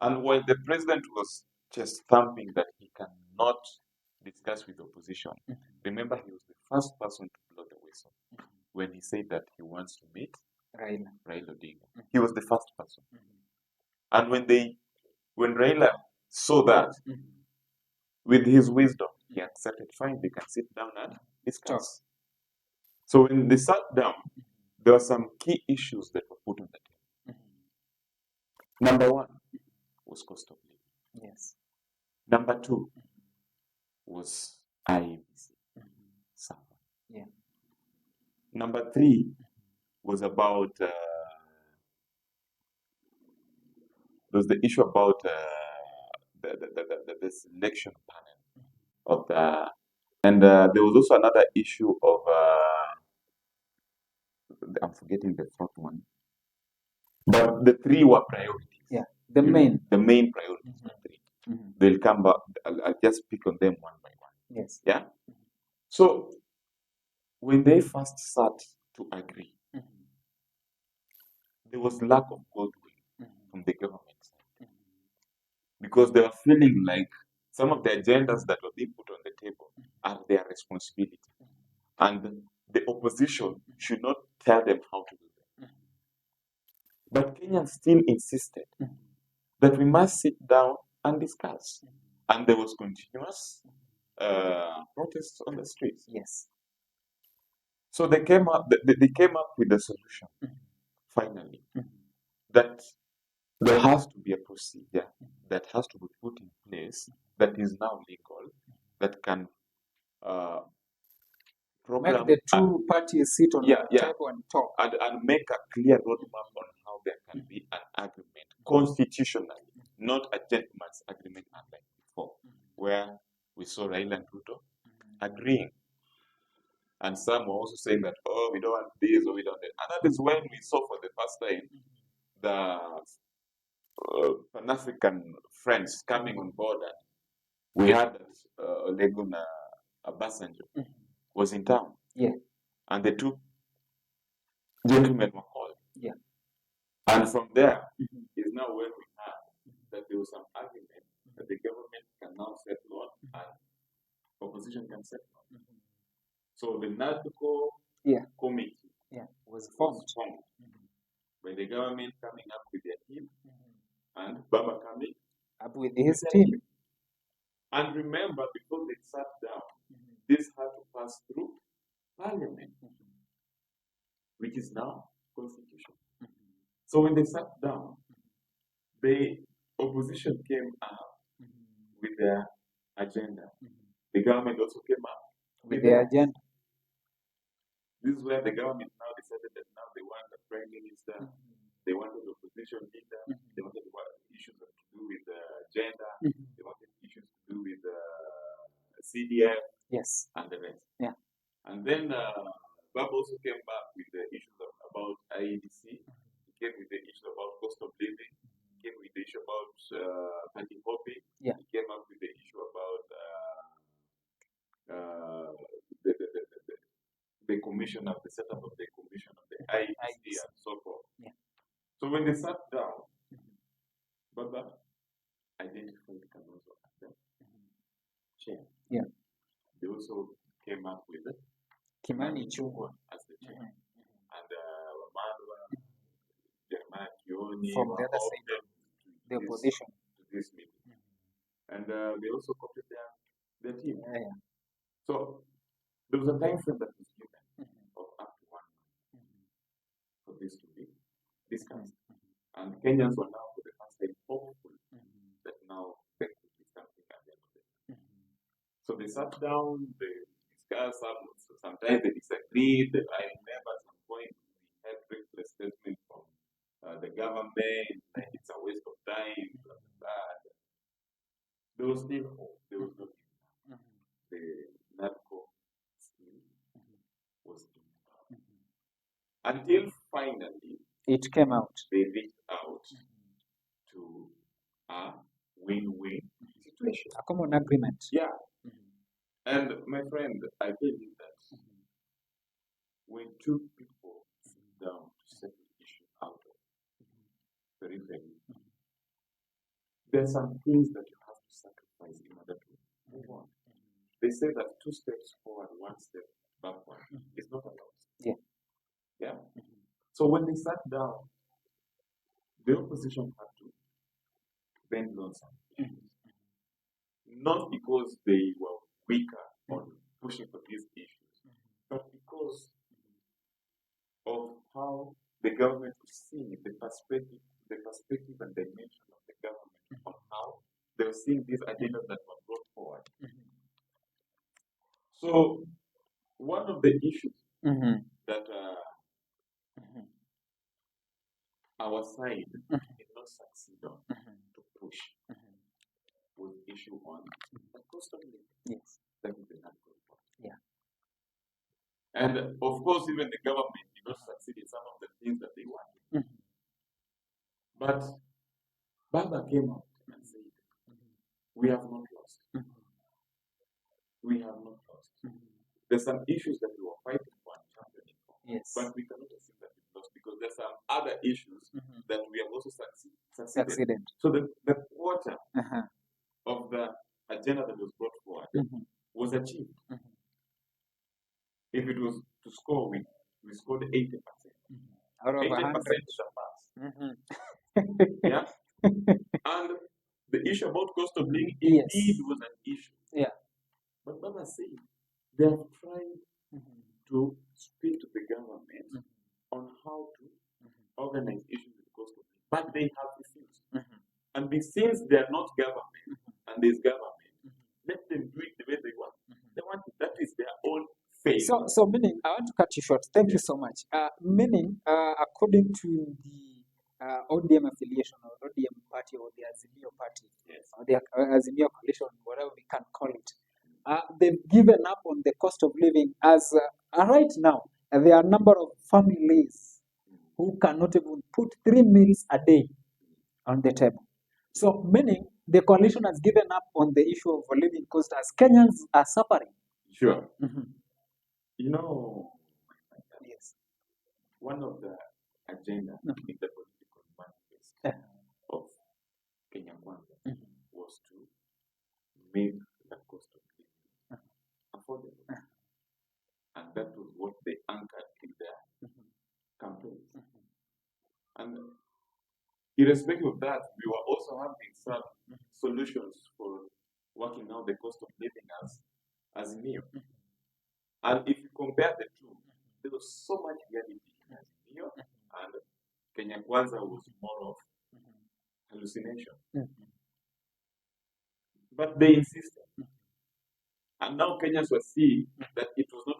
And when the president was just thumping that he cannot discuss with the opposition, remember he was the first person to blow the whistle when he said that he wants to meet Raila Odinga. He was the first person. And when Raila saw that, with his wisdom, he accepted, fine, they can sit down and discuss. So when they sat down, there were some key issues that were put on the table. Number one was cost of living. Yes. Number two was IEBC. Yeah. Number three was about the issue about the selection panel of the, and there was also another issue of I'm forgetting the fourth one, but the three were priorities. Yeah, the main priorities were three. They'll come back. I'll just pick on them one by one. Yes. Yeah. So when they first sat to agree, there was lack of goodwill from the government side, because they were feeling like some of the agendas that were being put on the table are their responsibility, and the opposition should not tell them how to do them. But Kenyans still insisted that we must sit down and discuss, and there was continuous protests on the streets. Yes. So they came up with a solution finally, that there has to be a procedure that has to be put in place that is now legal, that can make the two parties sit on the table and talk, and make a clear roadmap on how there can be an agreement constitutionally, not a gentleman's agreement unlike before, where we saw Raila and Ruto agreeing. And some were also saying that, oh, we don't want this or we don't want that. And that is when we saw for the first time the Pan-African friends coming on board. And we had that Leguna Abasanjo was in town. Yeah. And the two gentlemen were called. Yeah. And from there is now when we have that there was some argument that the government can now settle on and opposition can settle on. So the Nadco committee was formed by the government coming up with their team and Baba coming up with his team. And remember, before they sat down, this had to pass through parliament, which is now constitution. So when they sat down, the opposition came up with their agenda. The government also came up with their agenda. This is where the government now decided that now they want a prime minister, they wanted the opposition leader, they wanted issues to do with gender, they wanted issues to do with CDF, yes, and the rest. Yeah. And then Bob also came back with the issues about IEDC. He came with the issue about cost of living. He came with the issue about party hopping. Yeah. He came up with the issue about the commission of the setup of the commission of the IEDC and so forth. Yeah. So when they sat down, Baba identified Kalonzo as the chair. Yeah. They also came up with Kimani Chungwa as the chair. And Wamalwa, Jeremiah Kioni, from the other side of the opposition to this meeting. And they also copied their team. Yeah. So there was a time frame that was given of up to 1 month for this to be discussed. And Kenyans were now for the first time hopeful that now there could be something at the end of it. So they sat down, they discussed, sometimes they disagreed. I remember at some point we had reckless statements from the government, like it's a waste of time, blah, blah, blah. There was still hope. There was no the Nadco still was in until finally it came out. They reached out to a win-win situation. A common agreement. Yeah. And my friend, I tell you that when two people sit down to settle the issue out of periphery, there are some things that you have to sacrifice in order to move on. They say that 2 steps forward, 1 step backward is not allowed. Yeah. So when they sat down, the opposition had to bend on some issues. Not because they were weaker on pushing for these issues, but because of how the government was seeing the perspective and dimension of the government on how they were seeing these agendas that were brought forward. So one of the issues that our side did not succeed on to push was issue on the cost of living. Yes. That is the Nadco report. Yeah. And of course, even the government did not succeed in some of the things that they wanted. But Baba came out and said, we have not lost. We have not lost. There's some issues that we were fighting for and championing for. Yes. But we cannot assume that we've lost because there's some other issues that we have also succeeded. So the quarter of the agenda that was brought forward was achieved. If it was to score, we scored 80%. Out of 80% 100. is a pass. Yeah. And the issue about cost of living indeed was an issue. Yeah. But Baba said they have tried to speak to the government on how to organize issues with cost of living, but they have refused. And since they are not government and there's government, let them do it the way they want. They want it. That is their own faith. So meaning, I want to cut you short. Thank you so much. Meaning, according to the ODM affiliation or ODM party or the Azimio party, or the Azimio coalition, whatever we can call it, they've given up on the cost of living as right now. There are a number of families who cannot even put 3 meals a day on the table. So meaning the coalition has given up on the issue of living cost as Kenyans are suffering. Sure. You know, Yes. one of the agenda in the political manifest of Kenya Kwanza was to make the cost of living affordable. And that was what they anchored in their campaign. And irrespective of that, we were also having some solutions for working out the cost of living as new. And if you compare the two, there was so much reality in Azimio, and Kenya Kwanza was more of hallucination. But they insisted. And now Kenyans were seeing that it was not